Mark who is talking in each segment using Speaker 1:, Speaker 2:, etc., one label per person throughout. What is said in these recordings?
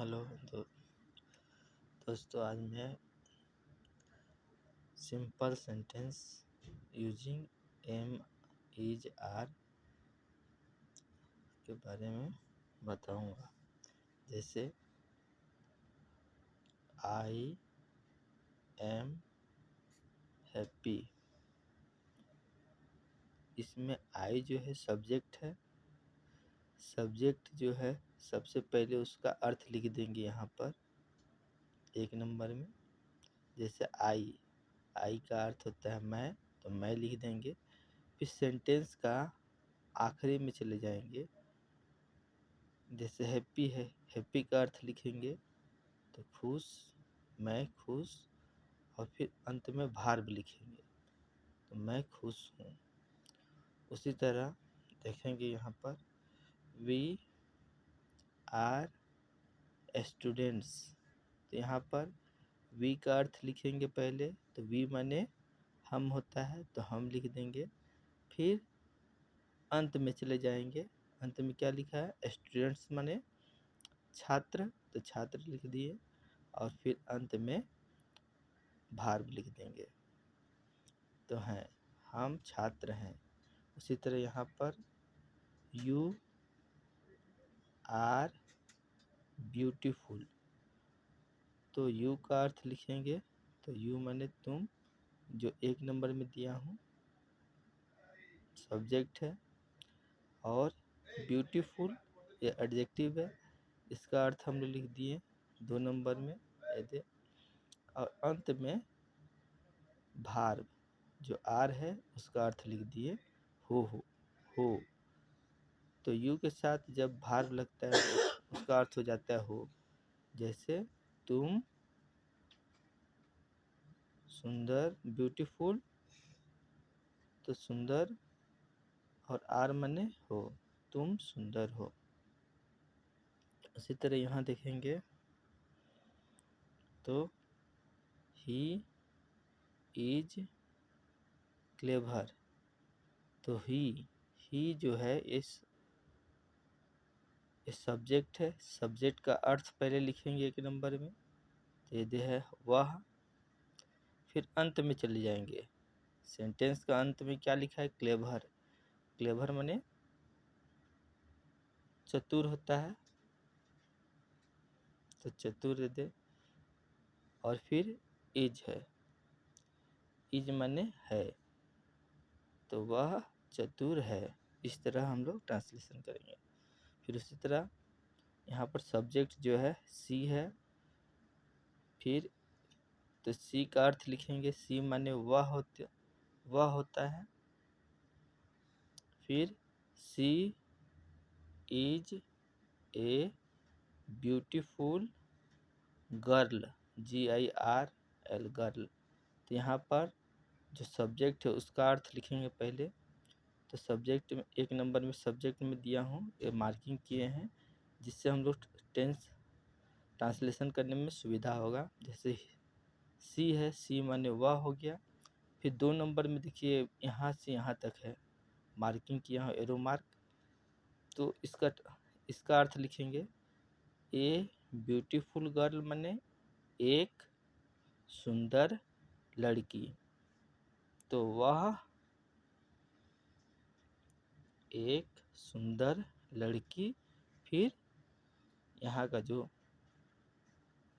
Speaker 1: Hello दोस्तों, आज मैं simple sentence using am is are के बारे में बताऊंगा। जैसे आई एम हैप्पी, इसमें आई जो है सब्जेक्ट है। सब्जेक्ट जो है सबसे पहले उसका अर्थ लिख देंगे यहाँ पर 1 नंबर में। जैसे आई का अर्थ होता है मैं, तो मैं लिख देंगे। फिर सेंटेंस का आखिरी में चले जाएंगे। जैसे हैप्पी है, हैप्पी का अर्थ लिखेंगे तो खुश, मैं खुश, और फिर अंत में भार्ब लिखेंगे तो मैं खुश हूँ। उसी तरह देखेंगे यहाँ पर वी आर स्टूडेंट्स, तो यहाँ पर वी का अर्थ लिखेंगे पहले, तो वी माने हम होता है तो हम लिख देंगे। फिर अंत में चले जाएंगे, अंत में क्या लिखा है, स्टूडेंट्स माने छात्र, तो छात्र लिख दिए, और फिर अंत में भार्ब लिख देंगे। तो हैं हम छात्र हैं। उसी तरह यहाँ पर यू आर ब्यूटीफुल, तो यू का अर्थ लिखेंगे तो यू माने तुम, जो 1 नंबर में दिया हूँ सब्जेक्ट है, और ब्यूटीफुल ये एडजेक्टिव है, इसका अर्थ हम लोग लिख दिए 2 नंबर में ऐसे। और अंत में भार्ब जो आर है उसका अर्थ लिख दिए हो। तो यू के साथ जब भार्ब लगता है तो उसका अर्थ हो जाता है हो। जैसे तुम सुंदर, ब्यूटीफुल, तो सुंदर, और आर मने हो, तुम सुंदर हो। उसी तरह यहाँ देखेंगे तो ही इज क्लेवर, तो ही जो है इस सब्जेक्ट है। सब्जेक्ट का अर्थ पहले लिखेंगे 1 नंबर में, तो ये है वह। फिर अंत में चले जाएंगे, सेंटेंस का अंत में क्या लिखा है, क्लेवर। क्लेवर माने चतुर होता है, तो चतुर दे। और फिर इज है, इज माने है, तो वह चतुर है। इस तरह हम लोग ट्रांसलेशन करेंगे। फिर उसी तरह यहाँ पर सब्जेक्ट जो है सी है, फिर तो सी का अर्थ लिखेंगे, सी माने वह होता है। फिर she is a beautiful girl, GIRL girl. तो यहाँ पर जो सब्जेक्ट है उसका अर्थ लिखेंगे पहले, तो सब्जेक्ट में 1 नंबर में सब्जेक्ट में दिया हूँ, ये मार्किंग किए हैं जिससे हम लोग टेंस ट्रांसलेशन करने में सुविधा होगा। जैसे सी है, सी माने वह हो गया। फिर 2 नंबर में देखिए यहाँ से यहाँ तक है, मार्किंग किया हूँ एरो मार्क, तो इसका अर्थ लिखेंगे ए ब्यूटीफुल गर्ल माने एक सुंदर लड़की, तो वह एक सुंदर लड़की। फिर यहाँ का जो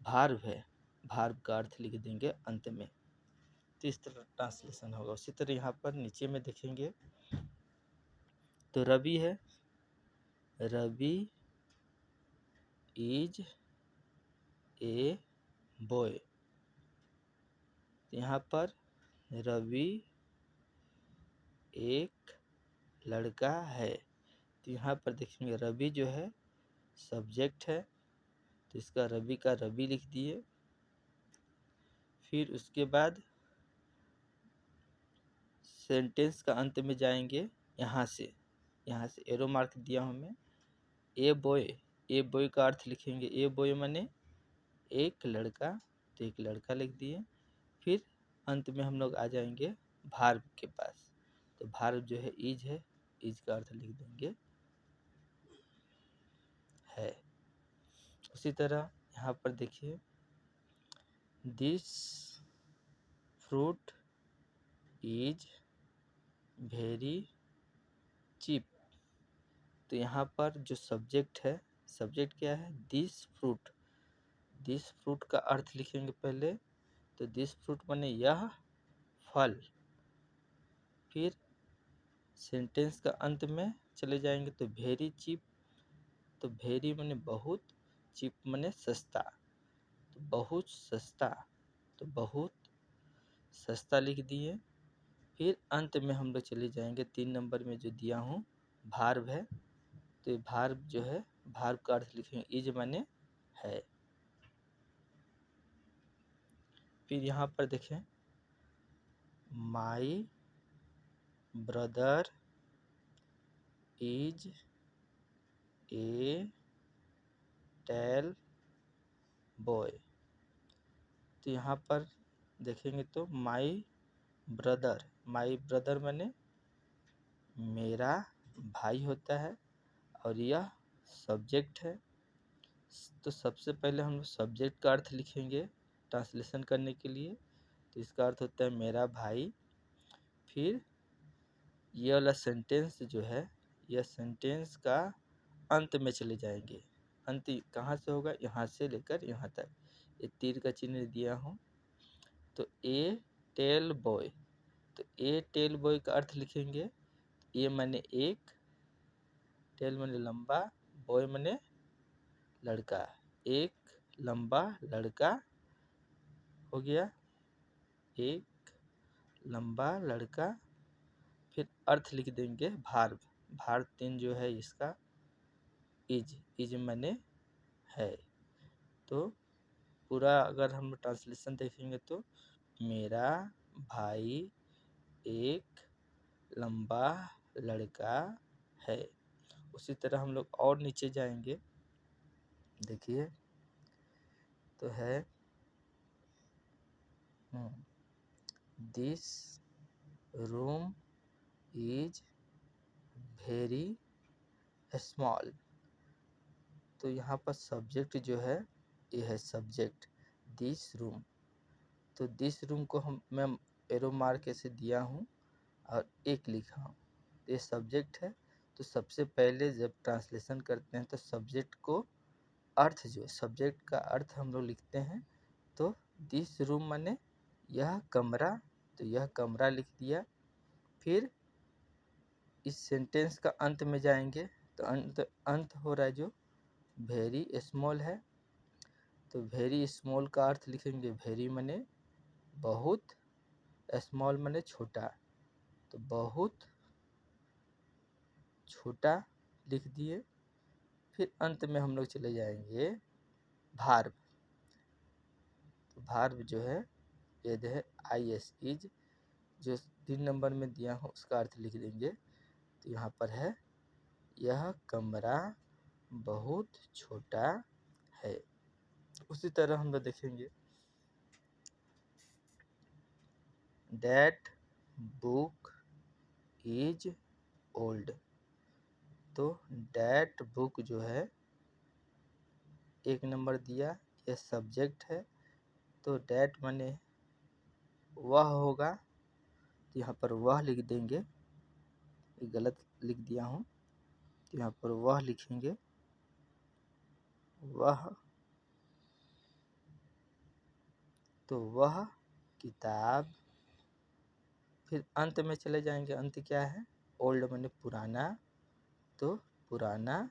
Speaker 1: भार्ब है, भार्ब का अर्थ लिख देंगे अंत में। तो इस तरह ट्रांसलेशन होगा। उसी तरह यहाँ पर नीचे में देखेंगे तो रवि है, रवि इज ए बॉय, यहाँ पर रवि एक लड़का है। तो यहाँ पर देखेंगे रवि जो है सब्जेक्ट है, तो इसका रवि का रवि लिख दिए। फिर उसके बाद सेंटेंस का अंत में जाएंगे, यहाँ से एरो मार्क दिया हूँ मैं, ए बॉय का अर्थ लिखेंगे, ए बॉय माने एक लड़का, तो एक लड़का लिख दिए। फिर अंत में हम लोग आ जाएंगे भार्ब के पास, तो भार्ब जो है, इज का अर्थ लिख देंगे है। उसी तरह यहाँ पर देखिए, this fruit is very cheap. तो यहाँ पर जो सब्जेक्ट है, सब्जेक्ट क्या है, दिस फ्रूट। दिस फ्रूट का अर्थ लिखेंगे पहले, तो दिस फ्रूट माने यह फल। फिर सेंटेंस का अंत में चले जाएंगे तो वेरी चीप, तो वेरी माने बहुत, चीप माने सस्ता, तो बहुत सस्ता, तो बहुत सस्ता लिख दिए। फिर अंत में हम लोग चले जाएंगे 3 नंबर में जो दिया हूँ भार्ब है, तो ये भार्ब जो है, भार्ब का अर्थ लिखेंगे इज माने है। फिर यहाँ पर देखें, my brother is a tall boy. तो यहाँ पर देखेंगे तो माई ब्रदर माने मेरा भाई होता है, और यह सब्जेक्ट है। तो सबसे पहले हम सब्जेक्ट का अर्थ लिखेंगे ट्रांसलेशन करने के लिए, तो इसका अर्थ होता है मेरा भाई। फिर यह वाला सेंटेंस जो है, यह सेंटेंस का अंत में चले जाएंगे। अंत कहाँ से होगा, यहाँ से लेकर यहाँ तक, ये तीर का चिन्ह दिया हूँ। तो ए टेल बॉय, तो ए टेल बॉय का अर्थ लिखेंगे, ए माने एक, टेल माने लंबा, बॉय माने लड़का, एक लंबा लड़का हो गया, एक लंबा लड़का। फिर अर्थ लिख देंगे भार्ब, भार्ब 3 जो है इसका इज माने है। तो पूरा अगर हम ट्रांसलेशन देखेंगे तो मेरा भाई एक लंबा लड़का है। उसी तरह हम लोग और नीचे जाएंगे, देखिए तो है this room is very small. तो यहाँ पर सब्जेक्ट जो है, ये है सब्जेक्ट दिस रूम। तो दिस रूम को मैं एरो मार्क से दिया हूँ और एक लिखा हूँ, ये सब्जेक्ट है। तो सबसे पहले जब ट्रांसलेशन करते हैं तो सब्जेक्ट को अर्थ, जो सब्जेक्ट का अर्थ हम लोग लिखते हैं। तो दिस रूम माने यह कमरा, तो यह कमरा लिख दिया। फिर इस सेंटेंस का अंत में जाएंगे, तो अंत हो रहा है जो वेरी स्मॉल है, तो वेरी स्मॉल का अर्थ लिखेंगे वेरी माने बहुत, स्मॉल माने छोटा, तो बहुत छोटा लिख दिए। फिर अंत में हम लोग चले जाएंगे भार्ब, तो भार्ब जो है ये है IS इज, जो 3 नंबर में दिया हूँ उसका अर्थ लिख देंगे। तो यहाँ पर है यह कमरा बहुत छोटा है। उसी तरह हम लोग देखेंगे दैट बुक इज ओल्ड। तो दैट बुक जो है 1 नंबर दिया, यह सब्जेक्ट है। तो दैट माने वह होगा, तो यहाँ पर वह लिख देंगे, ये गलत लिख दिया हूँ, तो यहाँ पर वह लिखेंगे, वह, तो वह किताब। फिर अंत में चले जाएंगे, अंत क्या है, ओल्ड माने पुराना, तो पुराना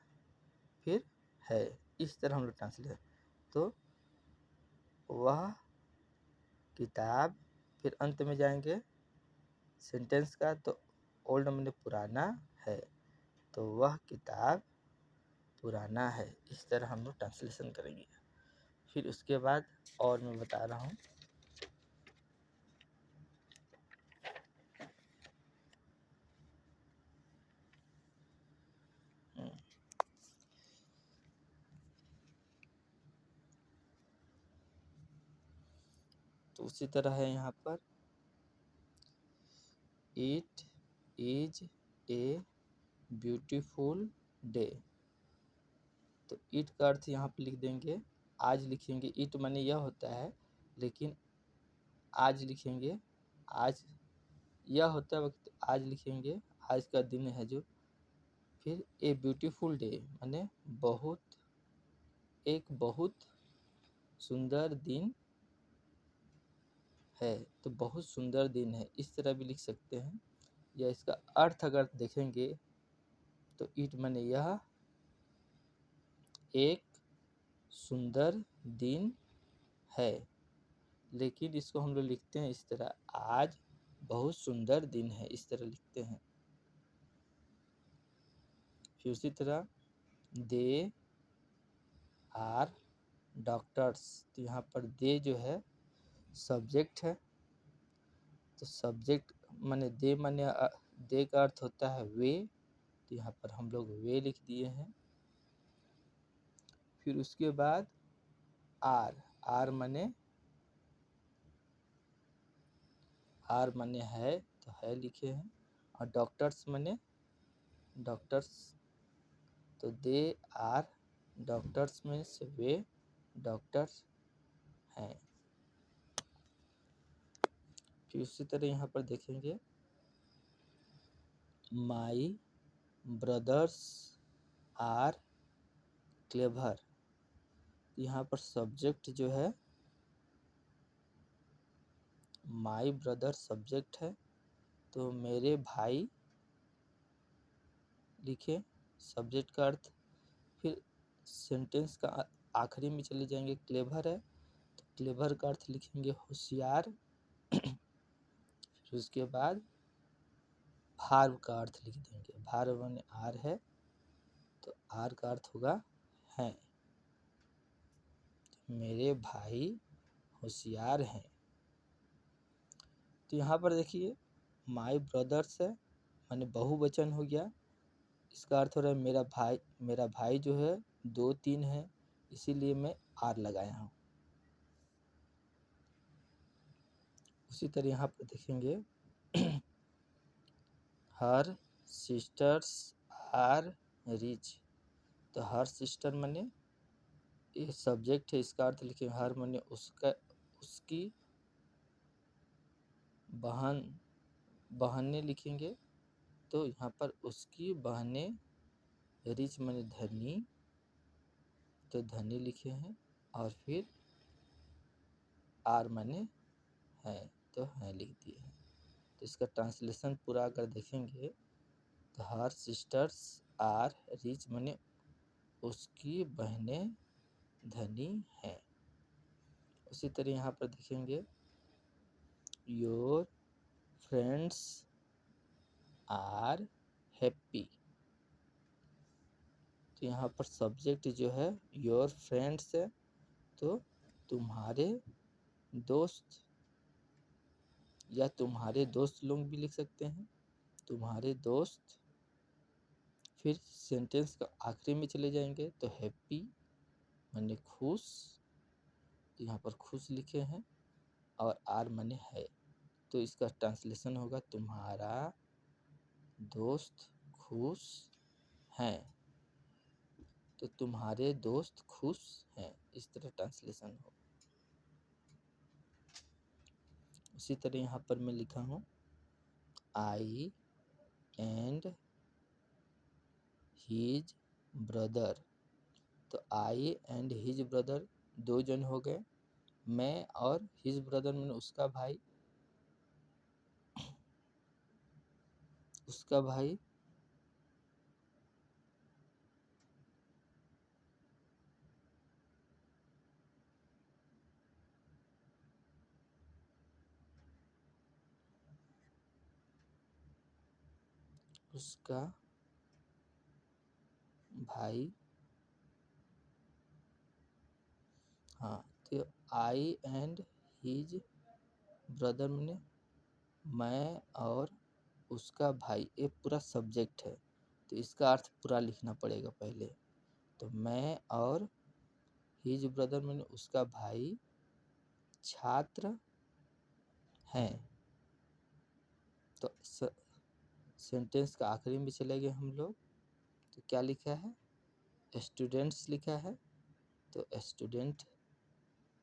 Speaker 1: फिर है। इस तरह हम लोग ट्रांसलेट, तो वह किताब, फिर अंत में जाएंगे सेंटेंस का, तो ओल्ड माने पुराना है, तो वह किताब पुराना है। इस तरह हम लोग ट्रांसलेशन करेंगे। फिर उसके बाद और मैं बता रहा हूँ, तो उसी तरह है यहाँ पर it is a beautiful day. तो इट का अर्थ यहाँ पे लिख देंगे आज लिखेंगे। इट माने यह होता है, लेकिन आज लिखेंगे। आज यह होता है वक्त, आज लिखेंगे, आज का दिन है जो। फिर ए ब्यूटीफुल डे माने एक बहुत सुंदर दिन है, तो बहुत सुंदर दिन है, इस तरह भी लिख सकते हैं। या इसका अर्थ अगर देखेंगे तो इट माने यह एक सुंदर दिन है, लेकिन इसको हम लोग लिखते हैं इस तरह, आज बहुत सुंदर दिन है, इस तरह लिखते हैं। फिर उसी तरह दे आर डॉक्टर्स, तो यहाँ पर दे जो है सब्जेक्ट है, तो सब्जेक्ट माने दे दे का अर्थ होता है वे, तो यहाँ पर हम लोग वे लिख दिए हैं। फिर उसके बाद आर माने है, तो है लिखे हैं। और डॉक्टर्स माने डॉक्टर्स, तो दे आर डॉक्टर्स में से वे डॉक्टर्स हैं। फिर उसी तरह यहाँ पर देखेंगे माई ब्रदर्स आर क्लेवर, यहाँ पर सब्जेक्ट जो है माई ब्रदर सब्जेक्ट है, तो मेरे भाई लिखे सब्जेक्ट का अर्थ। फिर सेंटेंस का आखिरी में चले जाएंगे, क्लेवर है तो क्लेवर का अर्थ लिखेंगे होशियार। फिर उसके बाद भार्व का अर्थ लिख देंगे, भार्व माने आर है, तो आर का अर्थ होगा है, तो मेरे भाई होशियार हैं। तो यहाँ पर देखिए माई ब्रदर्स है माने बहुवचन हो गया, इसका अर्थ हो रहा है मेरा भाई जो है 2-3 है, इसीलिए मैं आर लगाया हूँ। उसी तरह यहाँ पर देखेंगे हर सिस्टर्स आर रिच, तो हर सिस्टर माने ये सब्जेक्ट है, इसका अर्थ लिखेंगे हर माने उसकी बहनें लिखेंगे, तो यहाँ पर उसकी बहनें, रिच माने धनी, तो धनी लिखे हैं। और फिर आर माने है, तो है लिख दिए हैं। तो इसका ट्रांसलेशन पूरा अगर देखेंगे तो हर सिस्टर्स आर रिच माने उसकी बहनें धनी हैं। उसी तरह यहाँ पर देखेंगे योर फ्रेंड्स आर हैप्पी, तो यहाँ पर सब्जेक्ट जो है योर फ्रेंड्स है, तो तुम्हारे दोस्त या तुम्हारे दोस्त लोग भी लिख सकते हैं, तुम्हारे दोस्त। फिर सेंटेंस का आखिरी में चले जाएंगे तो हैप्पी माने खुश, तो यहाँ पर खुश लिखे हैं, और आर माने है, तो इसका ट्रांसलेशन होगा तुम्हारा दोस्त खुश हैं, तो तुम्हारे दोस्त खुश हैं, इस तरह ट्रांसलेशन हो। उसी तरह यहाँ पर मैं लिखा हूँ आई एंड हिज ब्रदर, तो आई एंड हिज ब्रदर 2 जन हो गए, मैं और हिज ब्रदर मैंने उसका भाई, उसका भाई उसका भाई, हाँ, तो आई एंड हिज ब्रदर मैंने मैं और उसका भाई, ये पूरा सब्जेक्ट है, तो इसका अर्थ पूरा लिखना पड़ेगा पहले। तो मैं और हिज ब्रदर मैंने उसका भाई छात्र हैं, तो सेंटेंस का आखिरी में चले गए हम लोग, तो क्या लिखा है स्टूडेंट्स लिखा है तो स्टूडेंट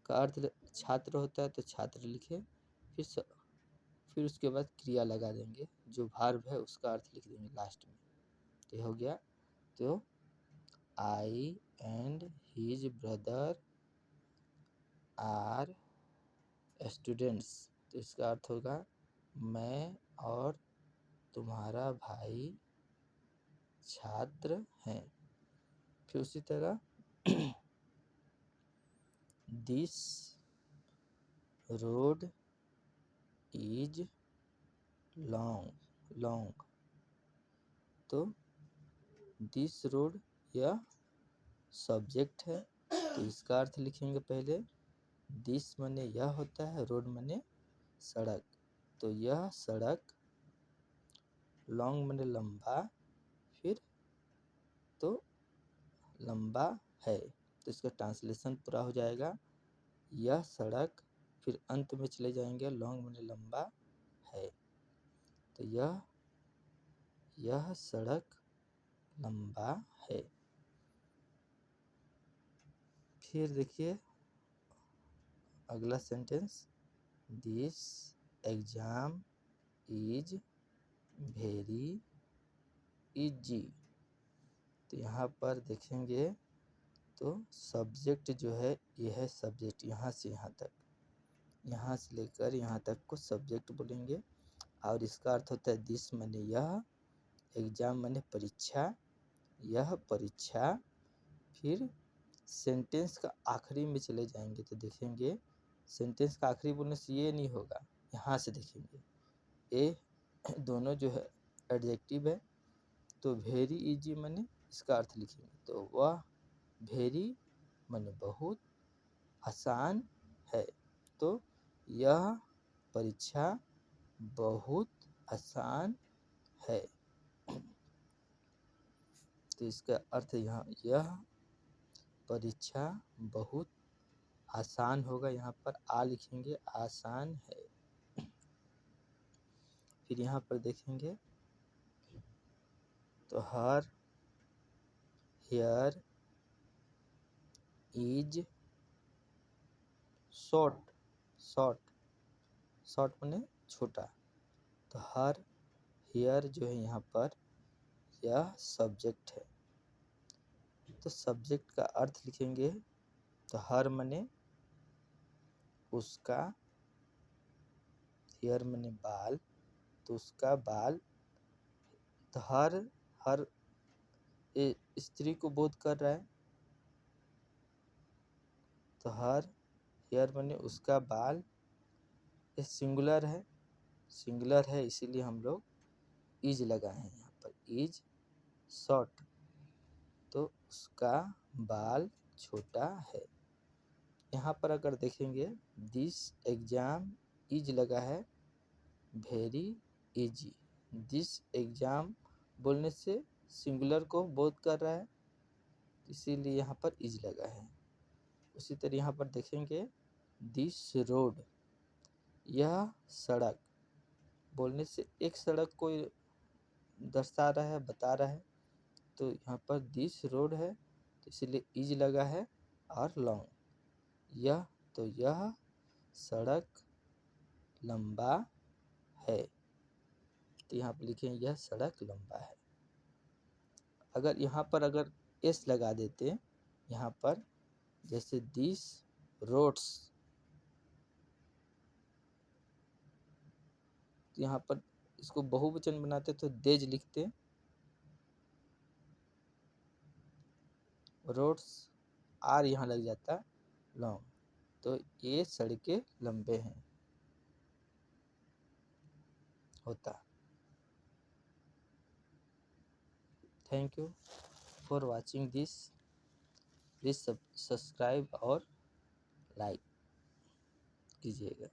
Speaker 1: का अर्थ छात्र होता है तो छात्र लिखे, फिर उसके बाद क्रिया लगा देंगे, जो वर्ब है उसका अर्थ लिख देंगे लास्ट में। तो हो गया। तो I and his brother are students, तो इसका अर्थ होगा मैं और तुम्हारा भाई छात्र हैं। फिर उसी तरह दिस रोड इज लॉन्ग, तो दिस रोड यह सब्जेक्ट है, तो इसका अर्थ लिखेंगे पहले। दिस माने यह होता है, रोड माने सड़क, तो यह सड़क, लॉन्ग माने लंबा, फिर तो लंबा है, तो इसका ट्रांसलेशन पूरा हो जाएगा। यह सड़क, फिर अंत में चले जाएंगे, लॉन्ग माने लंबा है, तो यह सड़क लंबा है। फिर देखिए अगला sentence, this exam is very easy, तो यहाँ पर देखेंगे तो सब्जेक्ट जो है ये है सब्जेक्ट, यहाँ से यहाँ तक, यहाँ से लेकर यहाँ तक को सब्जेक्ट बोलेंगे। और इसका अर्थ होता है दिस माने यह, एग्जाम माने परीक्षा, यह परीक्षा। फिर सेंटेंस का आखिरी में चले जाएंगे तो देखेंगे सेंटेंस का आखिरी बोलने से ये नहीं होगा, यहाँ से देखेंगे ए दोनों जो है एडजेक्टिव है, तो वेरी इजी माने इसका अर्थ लिखेंगे, तो वह वेरी माने बहुत आसान है, तो यह परीक्षा बहुत आसान है, तो इसका अर्थ यहाँ यह परीक्षा बहुत आसान होगा, यहाँ पर आ लिखेंगे, आसान है। फिर यहाँ पर देखेंगे तो her here is short, short माने छोटा, तो हर हेयर जो है यहाँ पर यह सब्जेक्ट है, तो सब्जेक्ट का अर्थ लिखेंगे, तो हर माने उसका, हेयर माने बाल, तो उसका बाल, तो हर स्त्री को बोध कर रहा है, तो हर हेयर माने उसका बाल, ये सिंगुलर है इसीलिए हम लोग इज लगाए हैं यहाँ पर, इज शॉर्ट, तो उसका बाल छोटा है। यहाँ पर अगर देखेंगे दिस एग्जाम इज लगा है वेरी इजी, दिस एग्जाम बोलने से सिंगुलर को बोध कर रहा है, इसीलिए यहाँ पर इज लगा है। उसी तरह यहाँ पर देखेंगे दिस रोड, यह सड़क बोलने से एक सड़क को दर्शा रहा है, बता रहा है, तो यहाँ पर दिस रोड है तो इसलिए इज लगा है, और लॉन्ग यह, तो यह सड़क लंबा है, तो यहाँ पर लिखें यह सड़क लंबा है। अगर यहाँ पर अगर एस लगा देते यहाँ पर, जैसे दिस रोड्स, तो यहाँ पर इसको बहुवचन बनाते तो देज लिखते, रोड्स आर यहाँ लग जाता लॉन्ग, तो ये सड़कें लंबे हैं होता। Thank you for watching this, please subscribe और लाइक कीजिएगा।